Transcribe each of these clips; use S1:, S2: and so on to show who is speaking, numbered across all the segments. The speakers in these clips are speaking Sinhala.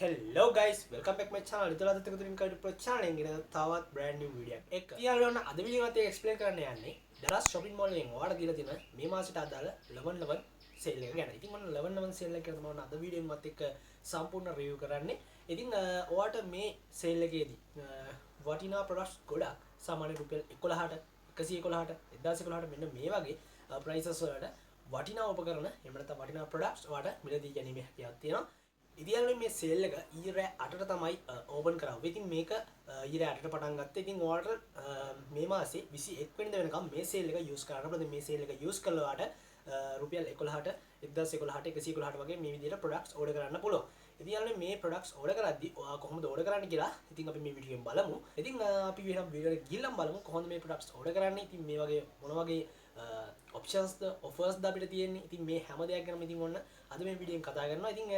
S1: Hello guys, welcome back my channel. ඉතල අදත් එකතු වෙන කඩ ප්‍රචාරණය ගෙන තවත් brand new video එකක්. ඊළඟ අද වීඩියෝ එකත් explain කරන්න යන්නේ දරස් shopping mall එකෙන් ඔයාලට දීලා තියෙන මේ මාසෙට අදාළ 11/11 sale එක ගැන. ඉතින් මම 11/11 sale එක ගැන තමයි අද වීඩියෝ එකත් එක්ක සම්පූර්ණ review කරන්නේ. ඉතින් ඔයාලට මේ sale එකේදී වටිනා products ගොඩක් සාමාන්‍ය රුපියල් 11ට 111ට 1011ට මෙන්න මේ වගේ prices වලට වටිනා උපකරණ එහෙම නැත්නම් වටිනා products ඔයාලට මිලදී ගැනීමේ හැකියාවක් තියෙනවා. ඉතින් මේ සේල් එක ඊයේ 8ට තමයි ඕපන් කරාවේ. ඉතින් මේක ඊයේ 8ට පටන් ගත්තා. ඉතින් ඔයාලට මේ මාසේ 21 වෙනිදා වෙනකම් මේ සේල් එක යූස් කරන්න පුළුවන්. මේ සේල් එක යූස් කළා ඔයාලට රුපියල් 11ට 1011ට 111ට වගේ මේ විදිහට ප්‍රොඩක්ට්ස් ඕඩර් කරන්න පුළුවන්. ඉතින් මේ ප්‍රොඩක්ට්ස් ඕඩර් කරද්දී ඔයා කොහොමද ඕඩර් කරන්න කියලා ඉතින් අපි මේ වීඩියෝෙන් බලමු. ඉතින් අපි වෙනම වීඩියෝ එක ගිහින් බලමු කොහොමද මේ ප්‍රොඩක්ට්ස් ඕඩර් කරන්නේ. ඉතින් මේ වගේ මොන වගේ ඔප්ෂන්ස් ද ඔෆර්ස් ද අපිට තියෙන්නේ. ඉතින් මේ හැම දෙයක් ගැනම ඉතින් ඔන්න අද මේ වීඩියෝෙන් කතා කරනවා. ඉතින්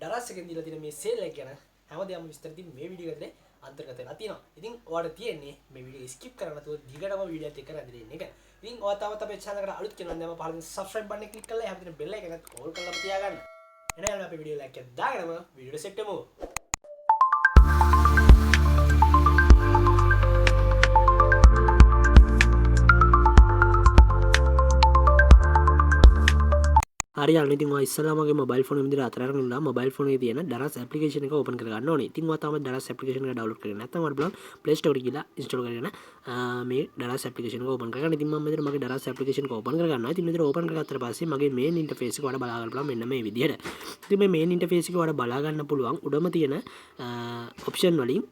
S1: දරස් එකෙන් දීලා තියෙන මේ සේල් එක ගැන හැමදේම විස්තර ඉතින් මේ වීඩියෝ එකේ අන්තර්ගත වෙලා තියෙනවා. ඉතින් ඔයාලට තියෙන්නේ මේ වීඩියෝ ස්කිප් කරන්න නැතුව දිගටම වීඩියෝ එකත් එක්ක රැඳෙන්න ඉන්න එක. ඉතින් ඔයා තාමත් අපේ channel එකට අලුත් කෙනෙක් නම් පහළින් subscribe button එක click කරලා එහා තියෙන bell icon එකත් all කරලා තියාගන්න. එහෙනම් අපි වීඩියෝ like එක දාගෙනම වීඩියෝ සෙට් වෙමු. හරි යාළුවනේ ඉතින් ඔයා ඉස්සෙල්ලාම මගේ මොබයිල් ෆෝන් එක විදිහට අතර අරගෙන ඉඳලා මොබයිල් ෆෝන් එකේ තියෙන දරස් ඇප්ලිකේෂන් එක ඕපන් කරගන්න ඕනේ. ඉතින් ඔයා තාම දරස් ඇප්ලිකේෂන් එක ඩවුන්ලෝඩ් කරගෙන නැත්නම් ඔයාලා බලන්න Play Store එකට ගිහලා ඉන්ස්ටෝල් කරගෙන මේ දරස් ඇප්ලිකේෂන් එක ඕපන් කරගන්න. ඉතින් මම මෙතන මගේ දරස් ඇප්ලිකේෂන් එක ඕපන් කරගන්නවා. ඉතින් මෙතන ඕපන් කරගත්තට පස්සේ මගේ මේන් ඉන්ටර්ෆේස් එක ඔයාලා බලා ගන්න පුළුවන් මෙන්න මේ විදිහට. ඉතින් මේ මේන් ඉන්ටර්ෆේස් එක ඔයාලා බලා ගන්න පුළුවන් උඩම තියෙන ඔප්ෂන් වලින්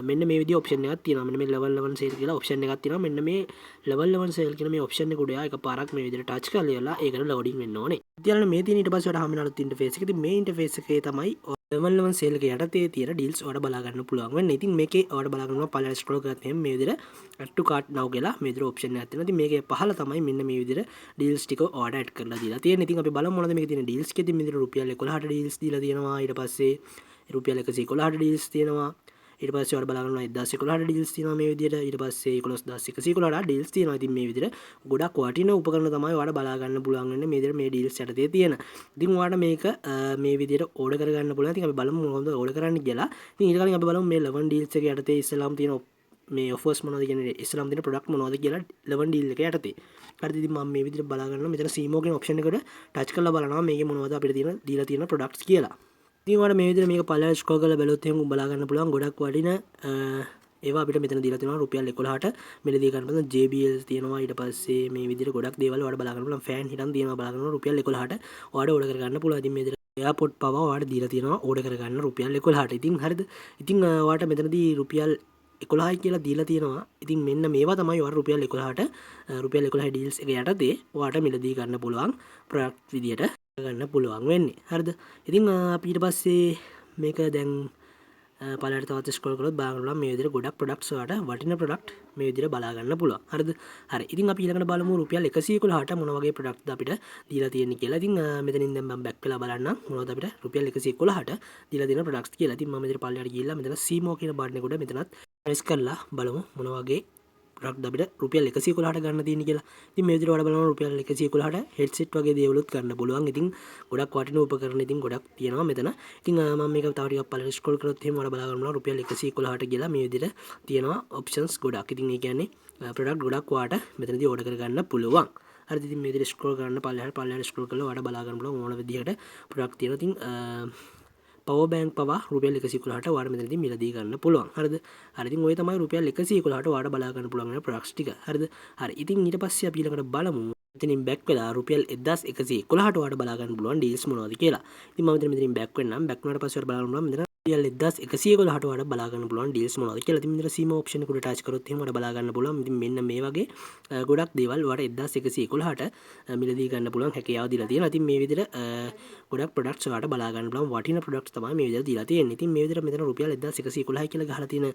S1: මෙන්න මේ විදිහේ ඔප්ෂන් එකක් තියෙනවා. මෙන්න මේ level 11 sale කියලා ඔප්ෂන් එකක් තියෙනවා. මෙන්න මේ level 11 sale කියන මේ ඔප්ෂන් එක උඩ එකපාරක් මේ විදිහට ටච් කරලා ඒකට ලෝඩින් වෙන්න ඕනේ. ඉතින් මේ තියෙන ඊට පස්සේ ඔයාලා හම්බ වෙන අලුත් ඉන්ටර්ෆේස් එක. ඉතින් මේ ඉන්ටර්ෆේස් එකේ තමයි level 11 sale එක යටතේ තියෙන ඩීල්ස් ඔයාලා බලා ගන්න පුළුවන් වෙන්නේ. ඉතින් මේකේ ඔයාලා බලා ගන්නවා පළල ස්ක්‍රෝල් කරත් එහෙම මේ විදිහට add to cart now කියලා මේ විදිහට ඔප්ෂන් එකක් තියෙනවා. ඉතින් මේකේ පහළ තමයි මෙන්න මේ විදිහට ඩීල්ස් ටික ඔයාලා ඇඩ් කරලා දීලා තියෙන්නේ. ඉතින් අපි බලමු මොනවද මේකේ තියෙන ඩීල්ස් කිය. ඉතින් මේ විදිහට රුපියල් 11ට ඩීල්ස් දීලා තියෙනවා. ඊට පස්සේ රුපියල් 111ට ඩීල්ස් තියෙනවා. ඊට පස්සේ ඔයාලා බලා ගන්නවා 1011ට ඩීල්ස් තියෙනවා මේ විදිහට. ඊට පස්සේ 11111ට ඩීල්ස් තියෙනවා. ඉතින් මේ විදිහට ගොඩක් වටිනා උපකරණ තමයි ඔයාලා බලා ගන්න පුළුවන් වෙන්නේ මේ විදිහට මේ ඩීල්ස් යටතේ තියෙන. ඉතින් ඔයාලා මේක මේ විදිහට ඕඩර් කරගන්න පුළුවන්. ඉතින් අපි බලමු මොනවද ඕඩර් කරන්න කියලා. ඉතින් ඊට කලින් අපි බලමු මේ 11 ඩීල්ස් එක යටතේ ඉස්සලාම් තියෙන මේ ඔෆර්ස් මොනවද කියන්නේ ඉස්සලාම් තියෙන ප්‍රොඩක්ට් මොනවද කියලා 11 ඩීල් එක යටතේ. හරිද? ඉතින් මම මේ විදිහට බලා ගන්නවා. මෙතන සීමෝ කියන ඔප්ෂන් එකට ටච් කරලා බලනවා මේකේ මොනවද අපිට තියෙන දීලා තියෙන ප්‍රොඩක්ට්ස් කියලා. ඉතින් ඔයාලා මේ විදිහට මේක පළල ස්ක්‍රෝල් කරලා බැලුවොත් එහෙනම් බලා ගන්න පුළුවන් ගොඩක් වටින ඒවා අපිට මෙතන දීලා තියෙනවා රුපියල් 11ට මෙලදී ගන්න පුළුවන් JBL තියෙනවා ඊට පස්සේ මේ විදිහට ගොඩක් දේවල් ඔයාලා බලා ගන්න පුළුවන් ෆෑන් හිටන් තියෙනවා බලා ගන්න රුපියල් 11ට ඔයාලා ඕඩර් කරගන්න පුළුවන්. ඉතින් මේ විදිහට එයාපෝට් පවා ඔයාලට දීලා තියෙනවා ඕඩර් කරගන්න රුපියල් 11ට. ඉතින් හරිද? ඉතින් ඔයාලට මෙතනදී රුපියල් 11යි කියලා දීලා තියෙනවා. ඉතින් මෙන්න මේවා තමයි ඔයාලා රුපියල් 11ට රුපියල් 11 ඩීල්ස් එක යටතේ ඔයාලට මිලදී ගන්න පුළුවන් ප්‍රොඩක්ට් විදියට ගන්න පුළුවන් වෙන්නේ. හරිද? ඉතින් අපි ඊට පස්සේ මේක දැන් පළලට තවත් ස්ක්‍රෝල් කරලා බලන්න පුළුවන් මේ විදිහට ගොඩක් ප්‍රොඩක්ට්ස් වලට වටින ප්‍රොඩක්ට් මේ විදිහට බලා ගන්න පුළුවන්. හරිද? හරි. ඉතින් අපි ඊළඟට බලමු රුපියල් 111ට මොන වගේ ප්‍රොඩක්ට්ද අපිට දීලා තියෙන්නේ කියලා. ඉතින් මෙතනින් දැන් මම බැක් වෙලා බලන්නම් මොනවද අපිට රුපියල් 111ට දීලා තියෙන ප්‍රොඩක්ට්ස් කියලා. ඉතින් මම මෙතන පළලට ගිහිල්ලා මෙතන සීමෝ කියන බටන් එක උඩ මෙතනත් ප්‍රෙස් කරලා බලමු මොන වගේ ප්‍රොඩක්ට් අපිට රුපියල් 111ට ගන්න තියෙන්නේ කියලා. ඉතින් මේ විදිහට ඔයාලා බලනවා රුපියල් 111ට හෙඩ්සෙට් වගේ දේවලුත් ගන්න පුළුවන්. ඉතින් ගොඩක් වටිනා උපකරණ ඉතින් ගොඩක් තියෙනවා මෙතන. ඉතින් මම මේක තව ටිකක් පළලට ස්ක්‍රෝල් කරොත් එහෙම ඔයාලා බලා ගන්නවා රුපියල් 111ට කියලා මේ විදිහට තියෙනවා ඔප්ෂන්ස් ගොඩක්. ඉතින් ඒ කියන්නේ ප්‍රොඩක්ට් ගොඩක් ඔයාලට මෙතනදී ඕඩර් කරගන්න පුළුවන්. හරිද? ඉතින් මේ විදිහට ස්ක්‍රෝල් කරන්න පළලට ස්ක්‍රෝල් කරලා ඔයාලා බලා ගන්න පුළුවන් ඕන විදිහට ප්‍රොඩක්ට් තියෙනවා. ඉතින් පවර් බෑන්ක් පවා රුපියල් 111ට ඔයාලා මෙතනදී මිලදී ගන්න පුළුවන්. හරිද? හරි. ඉතින් ඔය තමයි රුපියල් 111ට ඔයාලා බලා ගන්න පුළුවන් වෙන ප්‍රොඩක්ට්ස් ටික. හරිද? හරි. ඉතින් ඊට පස්සේ අපි ඊළඟට බලමු මෙතනින් බැක් වෙලා රුපියල් 1111ට ඔයාලා බලා ගන්න පුළුවන් ඩීල්ස් මොනවද කියලා. ඉතින් මම මෙතනින් බැක් වෙන්නම්. බැක් වුණාට පස්සේ ඔයාලා බලන්න පුළුවන් මෙතන රුපියල් 1111ට ඔයාලා බලා ගන්න පුළුවන් ඩීල්ස් මොනවද කියලා. ඉතින් මෙතන සීමා ඔප්ෂන් එක උඩ ටච් කරොත් එහෙම ඔයාලා බලා ගන්න පුළුවන්. ඉතින් මෙන්න මේ වගේ ගොඩක් දේවල් ඔයාලට 1111ට මිලදී ගන්න පුළුවන් හැකියාව දීලා තියෙනවා. ඉතින් මේ විදිහට ගොඩක් ප්‍රොඩක්ට්ස් ඔයාලට බලා ගන්න පුළුවන් වටින ප්‍රොඩක්ට්ස් තමයි මේ විදිහට දීලා තියෙන්නේ. ඉතින් මේ විදිහට මෙතන රුපියල් 1111යි කියලා ගහලා තියෙන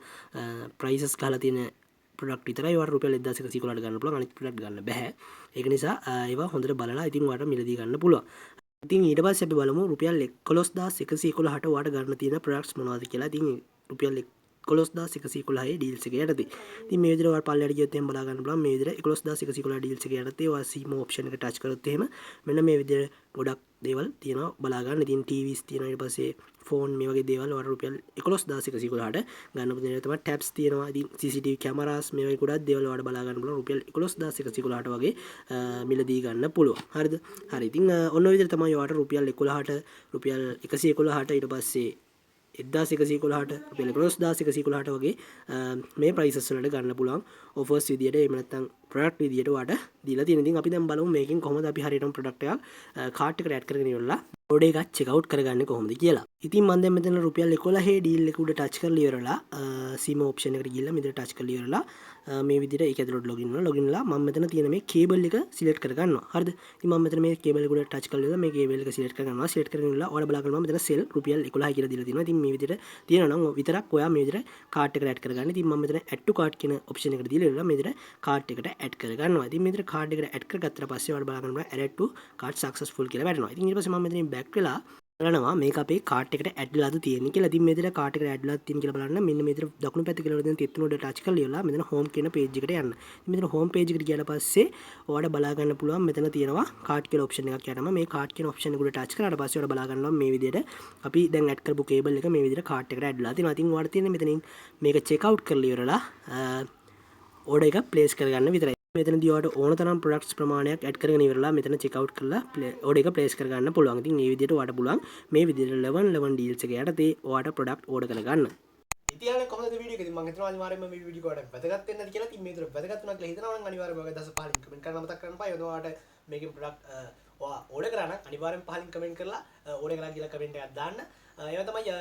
S1: ප්‍රයිසස් ගහලා තියෙන ප්‍රොඩක්ට් විතරයි ඔයාලට රුපියල් 1111ට ගන්න පුළුවන්. අනිත් ප්‍රොඩක්ට් ගන්න බෑ. ඒක නිසා ඒවා හොඳට බලලා ඉතින් ඔයාලට මිලදී ගන්න පුළුවන්. ඉතින් ඊට පස්සේ අපි බලමු රුපියල් 11111ට ඔයාලට ගන්න තියෙන ප්‍රොඩක්ට්ස් මොනවද කියලා. ඉතින් රුපියල් 11111 ඩීල්ස් එක යටතේ. ඉතින් මේ විදිහට ඔයාලා පල්ලෙහාට ගියොත් එහෙම බලා ගන්න පුළුවන් මේ විදිහට 11111 ඩීල්ස් එක යටතේ ඔයා සීම ඔප්ෂන් එක ටච් කරොත් එහෙම මෙන්න මේ විදිහට ගොඩක් දේවල් තියෙනවා බලා ගන්න. ඉතින් TVs තියෙනවා ඊට පස්සේ ෆෝන් මේ වගේ දේවල් ඔයාලා රුපියල් 11111 ගන්න පුළුවන් තමයි. ටැබ්ස් තියෙනවා. ඉතින් CCTV කැමරාස් මේ වගේ ගොඩක් දේවල් ඔයාලා බලා ගන්න පුළුවන් රුපියල් 11111 වගේ මිලදී ගන්න පුළුවන්. හරිද? හරි. ඉතින් ඔන්න ඔය විදිහට තමයි ඔයාලට රුපියල් 11ට රුපියල් 111ට ඊට පස්සේ 1111ට රුපියල් 11111ට වගේ මේ ප්‍රයිසස් වලට ගන්න පුළුවන් ඔෆර්ස් විදියට එහෙම නැත්නම් ප්‍රොඩක්ට් විදියට ඔයාලට දීලා තියෙන. ඉතින් අපි දැන් බලමු මේකෙන් කොහොමද අපි හරියටම ප්‍රොඩක්ට් එකක් කාර්ට් එකට ඇඩ් කරගෙන ඉවරලා ඕඩර් එකක් චෙක් අවුට් කරගන්නේ කොහොමද කියලා. ඉතින් මම දැන් මෙතන රුපියල් 11 ඩීල් එක උඩ ටච් කරලා ඉවරලා සීම ඔප්ෂන් එකට ගිහිල්ලා මෙතන ටච් කරලා ඉවරලා මේ විදිහට ඒක ඇතුළට ලොගින් වෙනවා. ලොගින් වෙලා මම මෙතන තියෙන මේ කේබල් එක සිලෙක්ට් කරගන්නවා. හරිද? ඉතින් මම මෙතන මේ කේබල් එක උඩ ටච් කරලා ඉවරලා මේ කේබල් එක සිලෙක්ට් කරගන්නවා. සිලෙක්ට් කරගෙන ඉවරලා ඔයාලා බලා ගන්නවා මෙතන සෙල් රුපියල් 11 කියලා දීලා තියෙනවා. ඉතින් මේ විදිහට තියෙනවා නම් විතරක් ඔයා මේ විදිහට කාර්ට් එකට ඇඩ් කරගන්න. ඉතින් මම මෙතන add to cart කියන ඔප්ෂන් එකට දීලා ඉවරලා මේ විදිහට කාර්ට් එකට ඇඩ් කරගන්නවා. ඉතින් මේ විදිහට කාර්ට් එකට ඇඩ් කරගත්තට පස්සේ ඔයාලා බලා ගන්නවා add to cart successful කියලා වැටෙනවා. ඉතින් ඊට පස්සේ මම මෙතනින් back වෙලා බලනවා මේක අපේ කාර්ට් එකට ඇඩ් වෙලාද තියෙන්නේ කියලා. ඉතින් මේ විදිහට කාර්ට් එකට ඇඩ් වෙලාද තියෙන කියලා බලන්න මෙන්න මේ විදිහට දකුණු පැත්තේ කියලා දෙන තිත්තුන උඩ ටච් කරලා ඉවරලා මෙතන හෝම් කියන පේජ් එකට යන්න. ඉතින් මෙතන හෝම් පේජ් එකට ගියාට පස්සේ ඔයාලට බලා ගන්න පුළුවන් මෙතන තියෙනවා කාර්ට් කියලා ඔප්ෂන් එකක් යනවා. මේ කාර්ට් කියන ඔප්ෂන් එක උඩ ටච් කරාට පස්සේ ඔයාලට බලා ගන්නවා මේ විදිහට අපි දැන් ඇඩ් කරපු කේබල් එක මේ විදිහට කාර්ට් එකට ඇඩ් වෙලා තියෙනවා. ඉතින් ඔයාලට තියෙන්නේ මෙතනින් මේක චෙක් අවුට් කරලා ඉවරලා ඕඩර් එක ප්ලේස් කරගන්න විතරයි. මෙතනදී ඔයාලට ඕන තරම් ප්‍රොඩක්ට්ස් ප්‍රමාණයක් ඇඩ් කරගෙන ඉවරලා මෙතන චෙක් අවුට් කරලා ඕඩර් එක ප්ලේස් කරගන්න පුළුවන්. ඉතින් මේ විදිහට ඔයාලට පුළුවන් මේ විදිහට 11 ඩීල්ස් එක යටතේ ඔයාලට ප්‍රොඩක්ට් ඕඩර් කරගන්න. ඉතින් යාළුවනේ කොහොමද මේ වීඩියෝ එක? ඉතින් මම හිතනවා අනිවාර්යයෙන්ම මේ වීඩියෝ එකට වැදගත් වෙන්නද කියලා. ඉතින් මේ විතර වැදගත් වුණා කියලා හිතනවා නම් අනිවාර්යයෙන්ම ඔයගොල්ලෝ දස පහලින් කමෙන්ට් කරන්න මතක් කරන්න එපා. ඔයාලට මේකේ ප්‍රොඩක්ට් ඔයා ඕඩර් කරා නම් අනිවාර්යයෙන්ම පහලින් කමෙන්ට් කරලා ඕඩර් කරා කියලා කමෙන්ට් එකක් දාන්න. ඒව තමයි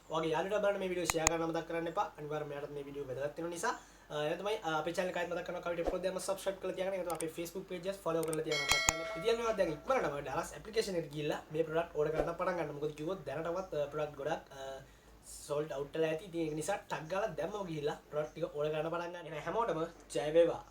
S1: ඔයාගේ යාළුවන්ට බලන්න මේ වීඩියෝ ෂෙයා කරන්න මතක් කරන්න එපා. අනිවාර්යයෙන්ම එයාට මේ වීඩියෝ වැදගත් වෙන නිසා එයා තමයි අපේ channel එකත් මතක් කරනවා කවිට පොඩ්ඩක් subscribe කරලා තියාගන්න. ඒකට අපේ Facebook page එක follow කරලා තියාගන්න මතක් කරන්න. ඉතින් මේවා දැන් ඉක්මනටම Dallas application එකට ගිහිල්ලා මේ product order කරන්න පටන් ගන්න. මොකද කිව්වොත් දැනටමත් product ගොඩක් sold out වෙලා ඇති. ඉතින් ඒක නිසා ටක් ගාලා දැම්මම ගිහිල්ලා product ටික order කරන්න පටන් ගන්න. එහෙනම් හැමෝටම ජය වේවා.